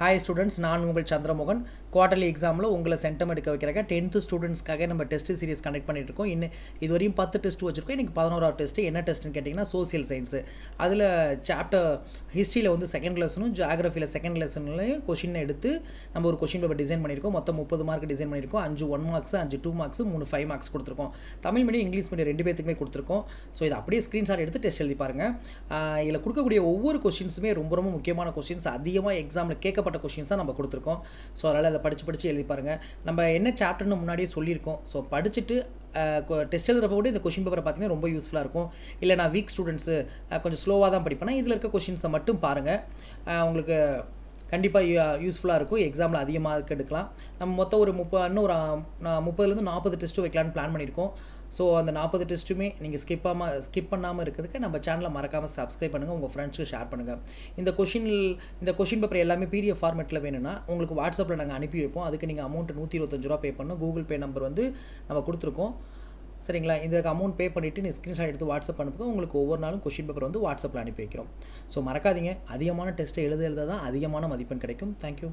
Hi students, நான் உங்கள் Chandramohan. Quarterly எக்ஸாமில் உங்களை சென்டம் எடுக்க வைக்கிறக்க 10th ஸ்டூடெண்ட்ஸ்க்காக நம்ம டெஸ்ட் சீரிஸ் கண்டக்ட் பண்ணிட்டு இருக்கோம். இதுவரையும் 10 டெஸ்ட் வச்சுருக்கோம். இன்றைக்கி 11வது டெஸ்ட்டு. என்ன டெஸ்ட்டுன்னு கேட்டிங்கன்னா சோசியல் சயின்ஸு. அதில் சாப்டர் ஹிஸ்ட்ரியில் வந்து செகண்ட் லெசனும் ஜியாகிரஃபியில் செகண்ட் லெசன்லையும் கொஷின் எடுத்து நம்ம ஒரு கொஷின் பேப்பர் டிசைன் பண்ணியிருக்கோம். மொத்தம் 30 மார்க் டிசைன் பண்ணியிருக்கோம். 5 1 மார்க்ஸ், 5 2 மார்க்ஸ், 3 5 மார்க்ஸ் கொடுத்துருக்கோம். தமிழ் மீடியம் இங்கிலீஷ் மீடியம் 2 பேத்துக்குமே கொடுத்துருக்கோம். ஸோ இதை அப்படியே ஸ்க்ரீன்ஷாட் எடுத்து டெஸ்ட் எழுதி பாருங்கள். இதில் கொடுக்கக்கூடிய ஒவ்வொரு கொஷின்ஸுமே ரொம்ப ரொம்ப முக்கியமான கொஷின்ஸ், அதிகமாக எக்ஸாமில் கேட்கப்பட்ட கொஷின்ஸ் தான் நம்ம கொடுத்துருக்கோம். ஸோ அதனால் அதை படித்து எழுதி பாருங்கள். நம்ம என்ன சாப்டர்னு முன்னாடியே சொல்லியிருக்கோம். ஸோ படிச்சுட்டு டெஸ்ட் எழுதுறப்ப கூட இந்த கொஷின் பேப்பரை பார்த்தீங்கன்னா ரொம்ப யூஸ்ஃபுல்லாக இருக்கும். இல்லை நான் வீக் ஸ்டூடெண்ட்ஸு கொஞ்சம் ஸ்லோவாக தான் படிப்பேன்னா இதில் இருக்க கொஷின்ஸை மட்டும் பாருங்கள். உங்களுக்கு கண்டிப்பாக யூஸ்ஃபுல்லாக இருக்கும். எக்ஸாமில் அதிக மார்க் எடுக்கலாம். நம்ம மொத்தம் ஒரு 30லேருந்து 40 டெஸ்ட்டு வைக்கலான்னு பிளான் பண்ணியிருக்கோம். ஸோ அந்த 40 டெஸ்ட்டுமே நீங்கள் ஸ்கிப் பண்ணாமல் இருக்கிறதுக்கு நம்ம சேனலை மறக்காமல் சப்ஸ்கிரைப் பண்ணுங்கள், உங்கள் ஃப்ரெண்ட்ஸுக்கு ஷேர் பண்ணுங்கள். இந்த கொஷின் பேப்பர் எல்லாமே PDF ஃபார்மேட்டில் வேணும்னா உங்களுக்கு வாட்ஸ்அப்பில் நாங்கள் அனுப்பி வைப்போம். அதுக்கு நீங்கள் அமௌண்ட் ₹125 பே பண்ணணும். கூகுள் பே நம்பர் வந்து நம்ம கொடுத்துருக்கோம். சரிங்களா? இதுக்கு அமௌண்ட் பே பண்ணிவிட்டு நீ ஸ்க்ரீன்ஷாட் எடுத்து வாட்ஸ்அப் அனுப்புங்க. உங்களுக்கு ஒவ்வொரு நாளும் கொஷின் பேப்பர் வந்து வாட்ஸ்அப்பில் அனுப்பி வைக்கிறோம். ஸோ மறக்காதீங்க, அதிகமான டெஸ்ட்டை எழுத தான் அதிகமான மதிப்பெண் கிடைக்கும். தேங்க்யூ.